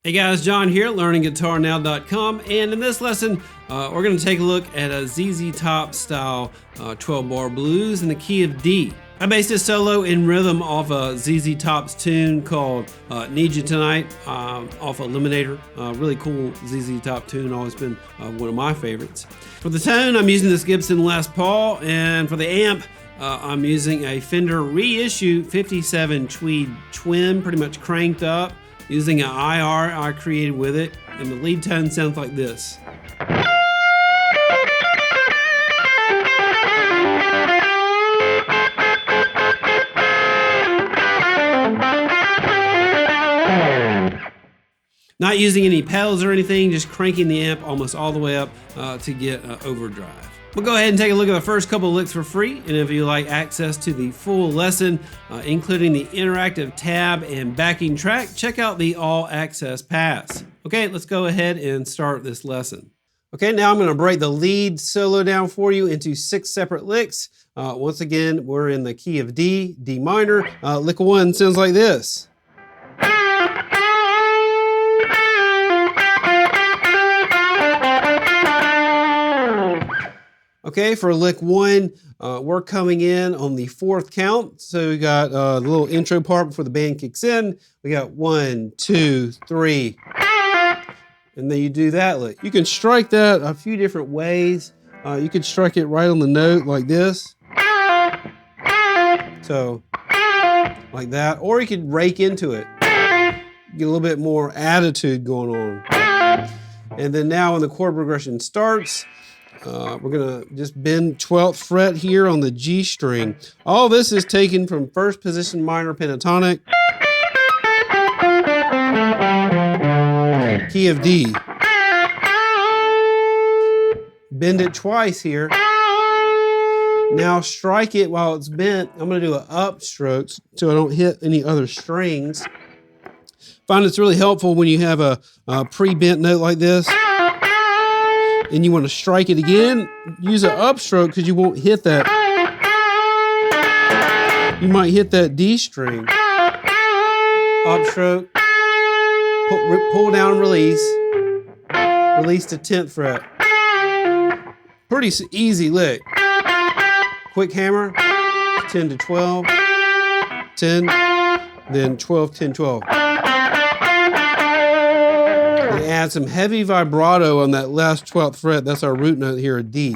Hey guys, John here, learningguitarnow.com, and in this lesson, we're going to take a look at a ZZ Top style 12-bar blues in the key of D. I based this solo in rhythm off a ZZ Top's tune called Need You Tonight off Eliminator. Really cool ZZ Top tune, always been one of my favorites. For the tone, I'm using this Gibson Les Paul, and for the amp, I'm using a Fender reissue 57 Tweed Twin, pretty much cranked up, using an IR I created with it, and the lead tone sounds like this. Not using any pedals or anything, just cranking the amp almost all the way up to get overdrive. We'll go ahead and take a look at the first couple of licks for free, and if you like access to the full lesson, including the interactive tab and backing track, check out the All Access Pass. Okay, let's go ahead and start this lesson. Okay, now I'm going to break the lead solo down for you into 6 separate licks. Once again, we're in the key of D, D minor. Lick 1 sounds like this. Okay, for lick 1, we're coming in on the 4th count. So we got the little intro part before the band kicks in. We got 1, 2, 3, and then you do that lick. You can strike that a few different ways. You could strike it right on the note like this. So, like that. Or you could rake into it. Get a little bit more attitude going on. And then now when the chord progression starts, we're going to just bend 12th fret here on the G string. All this is taken from first position minor pentatonic, key of D. Bend it twice here. Now strike it while it's bent. I'm going to do an upstroke so I don't hit any other strings. Find it's really helpful when you have a pre-bent note like this and you want to strike it again, use an upstroke because you won't hit that. You might hit that D string. Upstroke, pull down, release. Release to 10th fret. Pretty easy lick. Quick hammer, 10 to 12, 10, then 12, 10, 12. And add some heavy vibrato on that last 12th fret. That's our root note here, a D.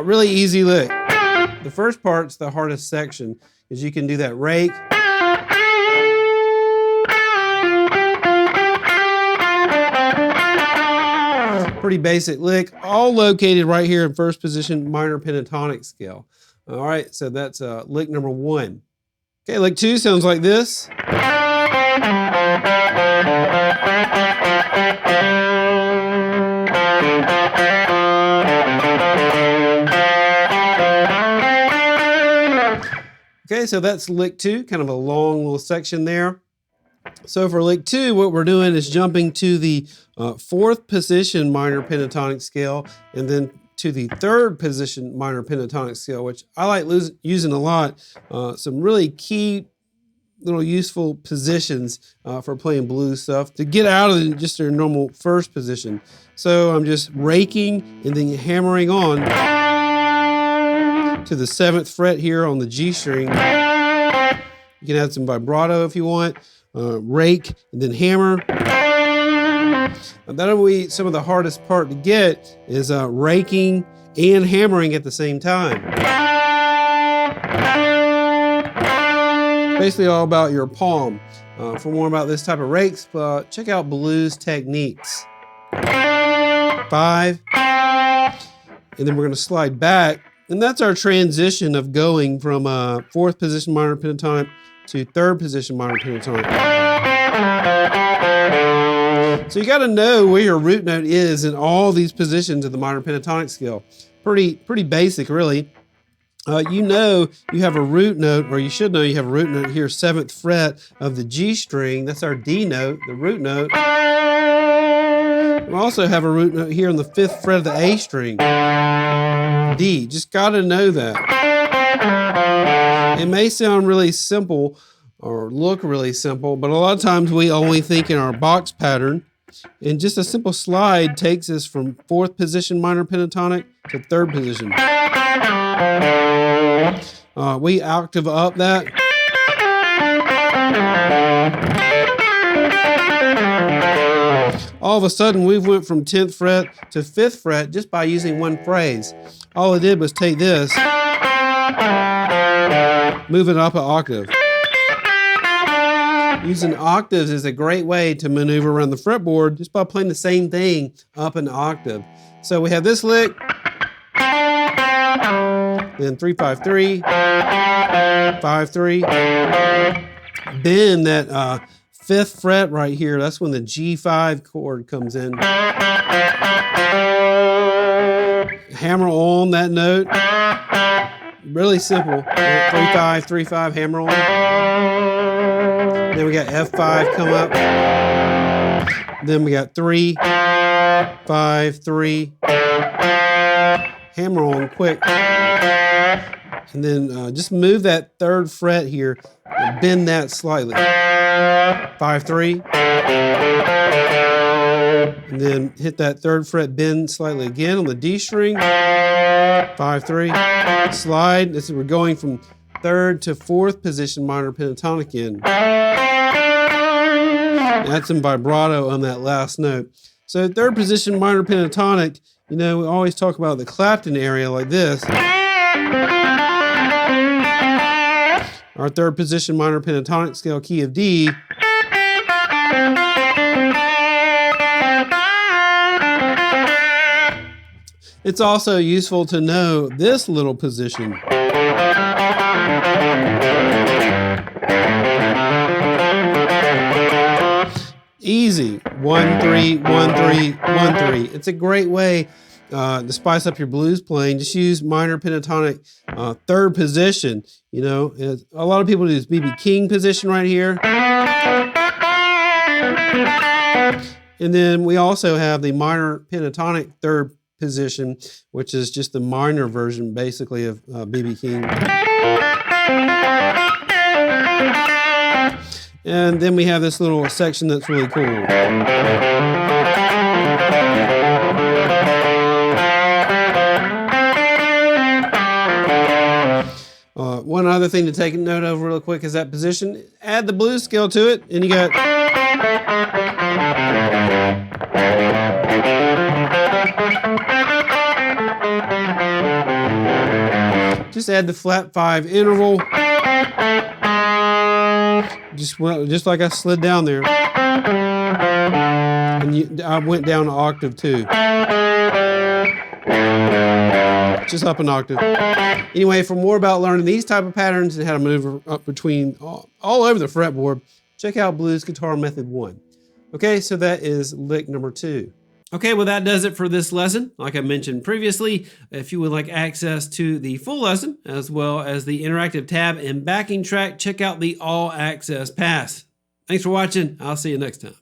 Really easy lick. The first part's the hardest section, because you can do that rake. Pretty basic lick, all located right here in first position minor pentatonic scale. All right, so that's lick number 1. Okay, lick 2 sounds like this. Okay, so that's lick 2, kind of a long little section there. So for lick 2, what we're doing is jumping to the 4th position minor pentatonic scale and then to the 3rd position minor pentatonic scale, which I like using a lot. Some really key little useful positions for playing blues stuff to get out of just their normal first position. So I'm just raking and then hammering on to the 7th fret here on the G string. You can add some vibrato if you want. Rake and then hammer. That'll be some of the hardest part to get is raking and hammering at the same time. Basically all about your palm. For more about this type of rakes, check out Blues Techniques. 5, and then we're going to slide back, and that's our transition of going from 4th position minor pentatonic to 3rd position minor pentatonic. So you got to know where your root note is in all these positions of the minor pentatonic scale. Pretty basic, really. You know you have a root note, or you should know you have a root note here, 7th fret of the G string. That's our D note, the root note. We also have a root note here on the 5th fret of the A string. D, just got to know that. It may sound really simple, or look really simple, but a lot of times we only think in our box pattern. And just a simple slide takes us from 4th position minor pentatonic to 3rd position. We octave up that. All of a sudden, we went from 10th fret to 5th fret just by using one phrase. All I did was take this, move it up an octave. Using octaves is a great way to maneuver around the fretboard just by playing the same thing up an octave. So we have this lick, then 3-5-3, 5-3. Then that 5th fret right here, that's when the G5 chord comes in. Hammer on that note. Really simple. 3-5, 3-5, hammer on. Then we got F5 come up. Then we got 3, 5, 3. Hammer on quick. And then just move that 3rd fret here and bend that slightly. 5-3. And then hit that 3rd fret, bend slightly again on the D string. 5-3. Slide. This is, we're going from 3rd to 4th position minor pentatonic in. Add some vibrato on that last note. So 3rd position minor pentatonic, you know, we always talk about the Clapton area like this. Our 3rd position minor pentatonic scale key of D. It's also useful to know this little position. Easy. 1-3, 1-3, 1-3. It's a great way to spice up your blues playing. Just use minor pentatonic 3rd position. You know, a lot of people do this B.B. King position right here. And then we also have the minor pentatonic 3rd position, which is just the minor version basically of B.B. King. And then we have this little section that's really cool. One other thing to take note of real quick is that position. Add the blues scale to it, and you got... Just add the flat 5 interval. Just like I slid down there. And I went down an octave too. Just up an octave. Anyway, for more about learning these type of patterns and how to maneuver up between all over the fretboard, check out Blues Guitar Method 1. Okay, so that is lick number 2. Okay, well that does it for this lesson. Like I mentioned previously, if you would like access to the full lesson, as well as the interactive tab and backing track, check out the All Access Pass. Thanks for watching. I'll see you next time.